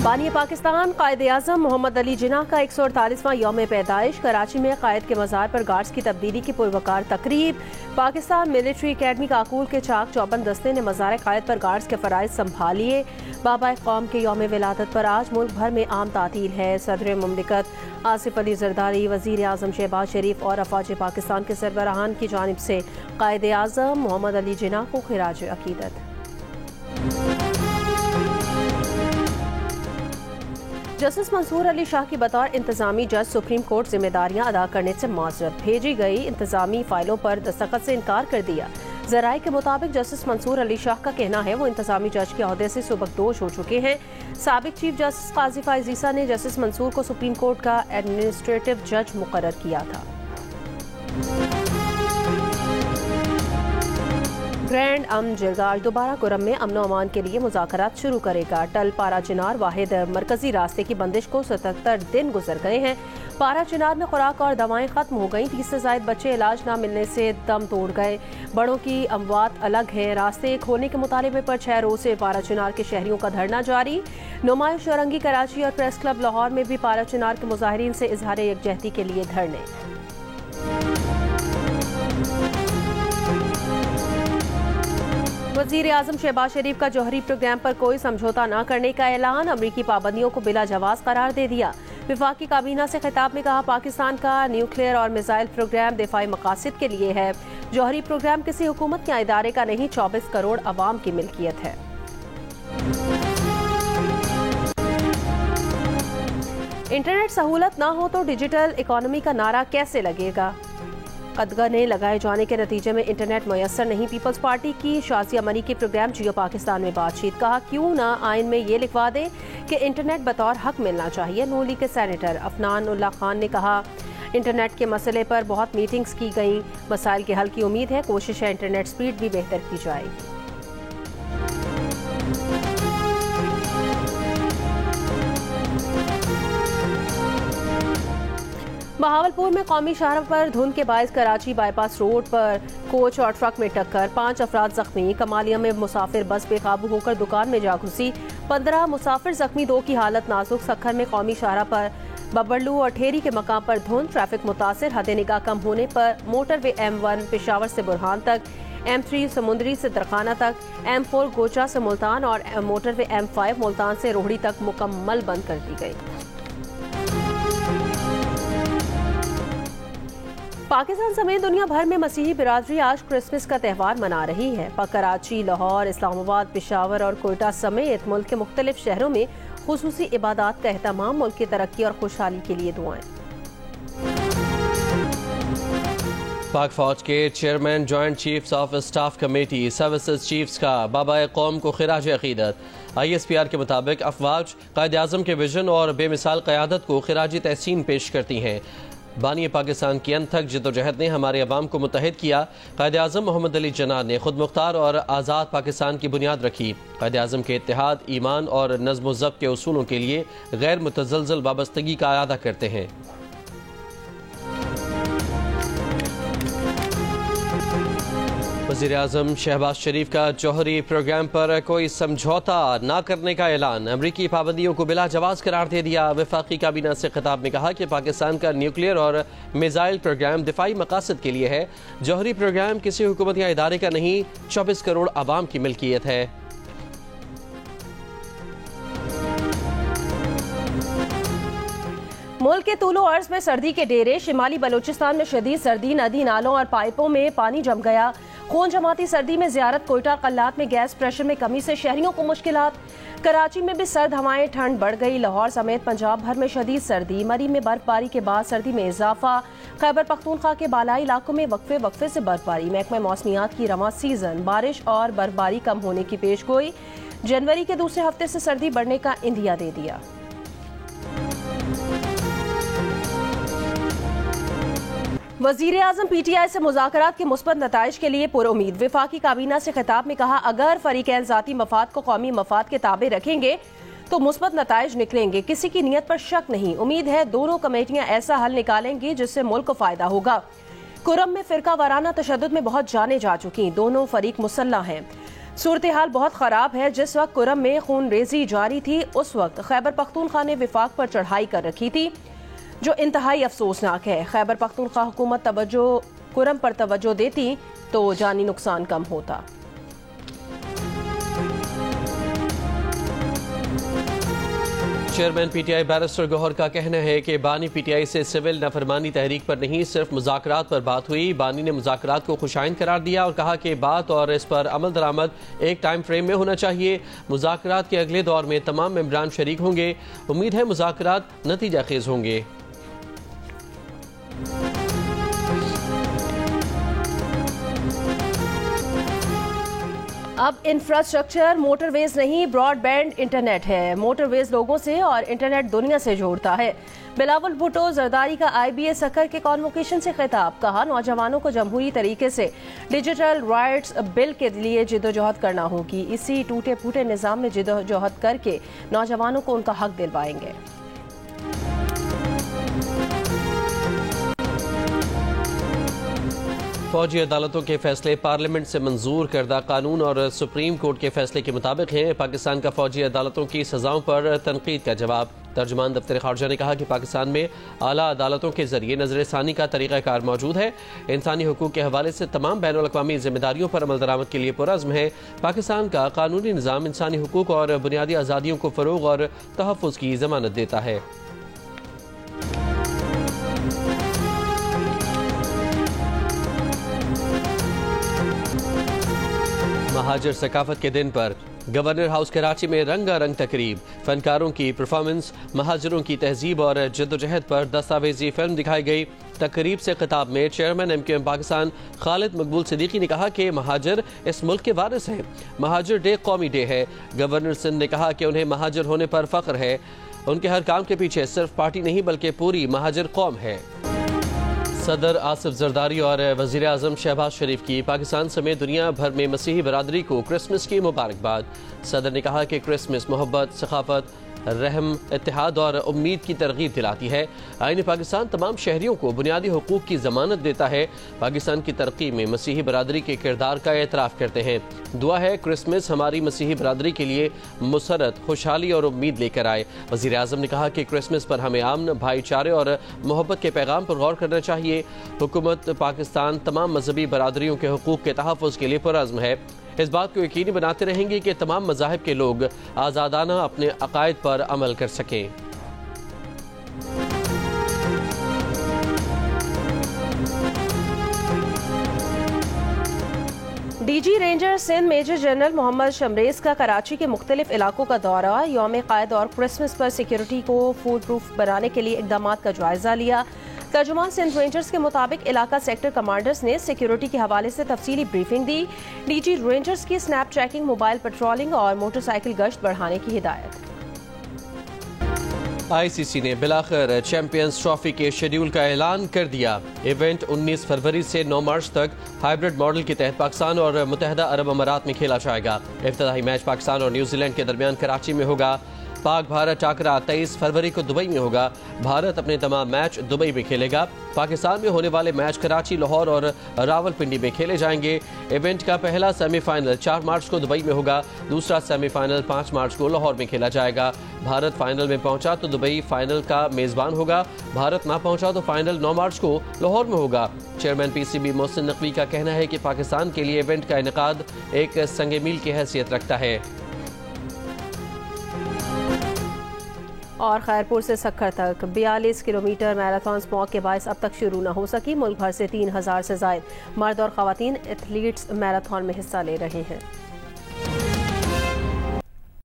बानी पाकिस्तान कायद-ए-आज़म मोहम्मद अली जिन्ना का 148वां यौम पैदाइश। कराची में कायद के मज़ार पर गार्ड्स की तब्दीली की पुरवकार तकरीब। पाकिस्तान मिलिट्री अकेडमी काकूल के चाक चौबंद दस्ते ने मज़ार कायद पर गार्ड्स के फ़राइज़ संभालिए। बाबा कौम के यौम विलादत पर आज मुल्क भर में आम तातील है। सदर मुमलिकत आसिफ अली जरदारी, वज़ीर आज़म शहबाज शरीफ और अफवाज पाकिस्तान के सरबराहान की जानिब से कायद-ए-आज़म मोहम्मद अली जिन्ना को खिराज अकीदत। जस्टिस मंसूर अली शाह की बतौर इंतजामी जज सुप्रीम कोर्ट जिम्मेदारियां अदा करने से माजरत। भेजी गई इंतजामी फाइलों पर दस्तखत से इनकार कर दिया। जराये के मुताबिक जस्टिस मंसूर अली शाह का कहना है वो इंतजामी जज के अहदे से सुबकदोश हो चुके हैं। साबिक चीफ जस्टिस काजी फाइज ईसा ने जस्टिस मंसूर को सुप्रीम कोर्ट का एडमिनिस्ट्रेटिव जज मुकर्रर किया था। ग्रैंड अमन जिरगा आज दोबारा कुरम में अमन अमान के लिए मुज़ाकरात शुरू करेगा। टल पारा चिनार वाहिद मरकजी रास्ते की बंदिश को 77 दिन गुजर गए हैं। पारा चिनार में खुराक और दवाएं खत्म हो गई। 30 से ज़ायद बच्चे इलाज न मिलने से दम तोड़ गए। बड़ों की अमवात अलग है। रास्ते खोलने के मुतालबे पर 6 रोज से पारा चिनार के शहरियों का धरना जारी। नुमाइश औरंगी कराची और प्रेस क्लब लाहौर में भी पारा चिनार के मुजाहिरीन से इजहार यकजहती के लिए धरने। वज़ीर आज़म शहबाज शरीफ का जौहरी प्रोग्राम पर कोई समझौता न करने का ऐलान। अमरीकी पाबंदियों को बिला जवाज करार दे दिया। विफाकी काबीना से खिताब में कहा पाकिस्तान का न्यूक्लियर और मिसाइल प्रोग्राम दिफाई मकासद के लिए है। जौहरी प्रोग्राम किसी हुकूमत या इदारे का नहीं, 24 करोड़ अवाम की मिल्कियत है। इंटरनेट सहूलत ना हो तो डिजिटल इकोनॉमी का नारा कैसे लगेगा? कदगने लगाए जाने के नतीजे में इंटरनेट मुयस्सर नहीं। पीपल्स पार्टी की शाजिया मनी के प्रोग्राम जियो पाकिस्तान में बातचीत। कहा क्यों ना आइन में ये लिखवा दे कि इंटरनेट बतौर हक मिलना चाहिए। नून लीग के सेनेटर अफनान उल्लाह खान ने कहा इंटरनेट के मसले पर बहुत मीटिंग्स की गई, मसाइल के हल की उम्मीद है। कोशिश है इंटरनेट स्पीड भी बेहतर की जाएगी। बहावलपुर में कौमी शाहराह पर धुंध के बायस कराची बाईपास रोड पर कोच और ट्रक में टक्कर, 5 अफराद जख्मी। कमालिया में मुसाफिर बस बेकाबू होकर दुकान में जा घुसी, 15 मुसाफिर जख्मी, 2 की हालत नाजुक। सखर में कौमी शाहराह पर बबरलू और ठेरी के मकाम पर धुंध, ट्रैफिक मुतासिर। हद निगाह कम होने पर मोटरवे M1 पेशावर से बुरहान तक, M3 समुंदरी से दरखाना तक, M4 गोचा से मुल्तान और मोटरवे M5 मुल्तान से रोहड़ी तक मुकम्मल बंद कर दी गई। पाकिस्तान समेत दुनिया भर में मसीही बिरादरी आज क्रिसमस का त्यौहार मना रही है। कराची, लाहौर, इस्लामाबाद, पेशावर और कोयटा समेत मुल्क के मुख्तलिफ शहरों में खुसूसी इबादत का एहतमाम। मुल्क की तरक्की और खुशहाली के लिए दुआएं। पाक फौज के chairman joint chiefs of staff committee services chiefs का बाबा कौम को खिराज अकीदत। ISPR के मुताबिक अफवाज कायद-ए-आज़म के विजन और बेमिसाल क़यादत को खिराज तहसीन पेश करती हैं। बानी पाकिस्तान की अनथक जद्दोजहद ने हमारे अवाम को मुत्तहिद किया। कायद-ए-आज़म मोहम्मद अली जिन्ना ने खुद मुख्तार और आज़ाद पाकिस्तान की बुनियाद रखी। कायद-ए-आज़म के इत्तेहाद, ईमान और नज़्म व ज़ब्त के उसूलों के लिए गैर मुतज़लज़ल वाबस्तगी का अदा करते हैं। वज़ीर आज़म शहबाज शरीफ का जौहरी प्रोग्राम पर कोई समझौता न करने का ऐलान। अमरीकी पाबंदियों को बिला जवाज करार दे दिया। वफाकी काबीना से खिताब में कहा कि पाकिस्तान का न्यूक्लियर और मिसाइल प्रोग्राम दिफाई मकासद के लिए है। जौहरी प्रोग्राम किसी हुकूमत या इदारे का नहीं, 24 करोड़ आवाम की मिल्कियत है। मुल्क के तूलो अर्ज में सर्दी के डेरे। शिमाली बलोचिस्तान में शदीद सर्दी, नदी नालों और पाइपों में पानी जम गया। खून जमाती सर्दी में जियारत। कोयटा कल्लात में गैस प्रेशर में कमी से शहरियों को मुश्किलात। कराची में भी सर्द हवाएं, ठंड बढ़ गई। लाहौर समेत पंजाब भर में शदीद सर्दी। मरी में बर्फबारी के बाद सर्दी में इजाफा। खैबर पख्तूनख्वा के बालाई इलाकों में वक्फे वक्फे से बर्फबारी। महकमा मौसमियात की रवां सीजन, बारिश और बर्फबारी कम होने की पेशगोई। जनवरी के दूसरे हफ्ते से सर्दी बढ़ने का इंदिया दे दिया। वज़ीर आज़म PTI से मुज़ाकरात के मुस्बत नताइज के लिए पुरुमीद। वफाकी काबीना से खिताब में कहा अगर फरीकैन ज़ाती मफाद को कौमी मफाद के ताबे रखेंगे तो मुस्बत नताइज निकलेंगे। किसी की नीयत पर शक नहीं। उम्मीद है दोनों कमेटियां ऐसा हल निकालेंगी जिससे मुल्क को फायदा होगा। कुरम में फिरका वाराना तशद्दुद में बहुत जाने जा चुकी, दोनों फरीक मुसल्लह हैं। सूरत हाल बहुत ख़राब है। जिस वक्त कुरम में खून रेजी जारी थी उस वक्त खैबर पख्तूनख्वा ने विफाक पर चढ़ाई कर रखी थी, जो इंतहाई अफसोसनाक है। खैबर पख्तूनख्वा हुकूमत कुरम पर तवज्जो देती तो जानी नुकसान कम होता। चेयरमैन पीटीआई बैरिस्टर गौहर का कहना है कि बानी पीटीआई से सिविल नफरमानी तहरीक पर नहीं सिर्फ मुज़ाकरात पर बात हुई। बानी ने मुज़ाकरात को खुशाइन करार दिया और कहा कि बात और इस पर अमल दरामद एक टाइम फ्रेम में होना चाहिए। मुज़ाकरात के अगले दौर में तमाम मेंबरान शरीक होंगे। उम्मीद है मुज़ाकरात नतीजा खेज होंगे। अब इंफ्रास्ट्रक्चर मोटरवेज नहीं, ब्रॉडबैंड इंटरनेट है। मोटरवेज लोगों से और इंटरनेट दुनिया से जोड़ता है। बिलावल भुट्टो जरदारी का IBA सकर के कॉन्वोकेशन से खिताब। कहा, नौजवानों को जमहूरी तरीके से डिजिटल राइट्स बिल के लिए जिदोजहद करना होगी। इसी टूटे फूटे निज़ाम में जिदोजहद करके नौजवानों को उनका हक दिलवाएंगे। फौजी अदालतों के फैसले पार्लियामेंट से मंजूर करदा कानून और सुप्रीम कोर्ट के फैसले के मुताबिक हैं। पाकिस्तान का फौजी अदालतों की सजाओं पर तनकीद का जवाब। तर्जुमान दफ्तर खारजा ने कहा कि पाकिस्तान में आला अदालतों के जरिए नजरसानी का तरीक़ाकार मौजूद है। इंसानी हुकूक के हवाले से तमाम बैनुल अक़वामी जिम्मेदारियों पर अमल दरामद के लिए पुरज़्म है। पाकिस्तान का कानूनी निज़ाम इंसानी हुकूक और बुनियादी आज़ादियों को फ़रोग़ और तहफ़्फ़ुज़ की ज़मानत देता है। महाजर सकाफत के दिन पर गवर्नर हाउस कराची में रंगारंग तकरीब। फनकारों की परफॉर्मेंस, महाजरों की तहजीब और जद्दोजहद पर दस्तावेजी फिल्म दिखाई गई। तकरीब से खिताब में चेयरमैन MQM पाकिस्तान खालिद मकबूल सिद्दीकी ने कहा कि महाजर इस मुल्क के वारिस हैं। महाजर डे कौमी डे है। गवर्नर सिंध ने कहा कि उन्हें महाजर होने पर फख्र है। उनके हर काम के पीछे सिर्फ पार्टी नहीं बल्कि पूरी महाजर कौम है। सदर आसिफ जरदारी और वज़ीर आज़म शहबाज शरीफ की पाकिस्तान समेत दुनिया भर में मसीही बरादरी को क्रिसमस की मुबारकबाद। सदर ने कहा कि क्रिसमस मोहब्बत, सखाफत, रहम, इत्तेहाद और उम्मीद की तरगीब दिलाती है। आईन पाकिस्तान तमाम शहरियों को बुनियादी हुकूक की ज़मानत देता है। पाकिस्तान की तरक्की में मसीही बरादरी के किरदार का एतराफ़ करते हैं। दुआ है क्रिसमस हमारी मसीही बरादरी के लिए मुसरत, खुशहाली और उम्मीद लेकर आए। वज़ीर आज़म ने कहा कि क्रिसमस पर हमें अमन, भाईचारे और मोहब्बत के पैगाम पर गौर करना चाहिए। हुकूमत पाकिस्तान तमाम मजहबी बरादरियों के हुकूक के तहफ़्फ़ुज़ के लिए पुरज़्म है। इस बात को यकीनी बनाते रहेंगे कि तमाम मज़ाहिब के लोग आज़ादाना अपने अकायद पर अमल कर सकें। DG ranger Sindh major general Mohammad Shamrez का कराची के मुख्तलिफ इलाकों का दौरा। यौम क़ायद और क्रिसमस पर सिक्योरिटी को फूड प्रूफ बनाने के लिए इक़दामात का जायजा लिया। तर्जुमान सिंध रेंजर्स के मुताबिक इलाका सेक्टर कमांडर्स ने सिक्योरिटी के हवाले से तफसीली ब्रीफिंग दी। DG रेंजर्स की स्नैप ट्रैकिंग, मोबाइल पेट्रोलिंग और मोटरसाइकिल गश्त बढ़ाने की हिदायत। ICC ने बिलाखिर चैंपियंस ट्रॉफी के शेड्यूल का ऐलान कर दिया। इवेंट 19 फरवरी से 9 मार्च तक हाइब्रिड मॉडल के तहत पाकिस्तान और मुत्तहदा अरब अमारात में खेला जाएगा। इफ्तिताही मैच पाकिस्तान और न्यूजीलैंड के दरमियान कराची में होगा। पाक भारत टाकरा 23 फरवरी को दुबई में होगा। भारत अपने तमाम मैच दुबई में खेलेगा। पाकिस्तान में होने वाले मैच कराची, लाहौर और रावलपिंडी में खेले जाएंगे। इवेंट का पहला सेमीफाइनल 4 मार्च को दुबई में होगा। दूसरा सेमीफाइनल 5 मार्च को लाहौर में खेला जाएगा। भारत फाइनल में पहुंचा तो दुबई फाइनल का मेज़बान होगा। भारत ना पहुंचा तो फाइनल 9 मार्च को लाहौर में होगा। चेयरमैन PCB मोहसिन नकवी का कहना है कि पाकिस्तान के लिए इवेंट का इनेकाद एक संग मील की हैसियत रखता है। और खैरपुर से सक्खर तक 42 किलोमीटर मैराथन स्मॉग के बायस अब तक शुरू न हो सकी। मुल्क भर से 3000 से ज़ायद मर्द और ख़वातीन एथलीट्स मैराथन में हिस्सा ले रहे हैं।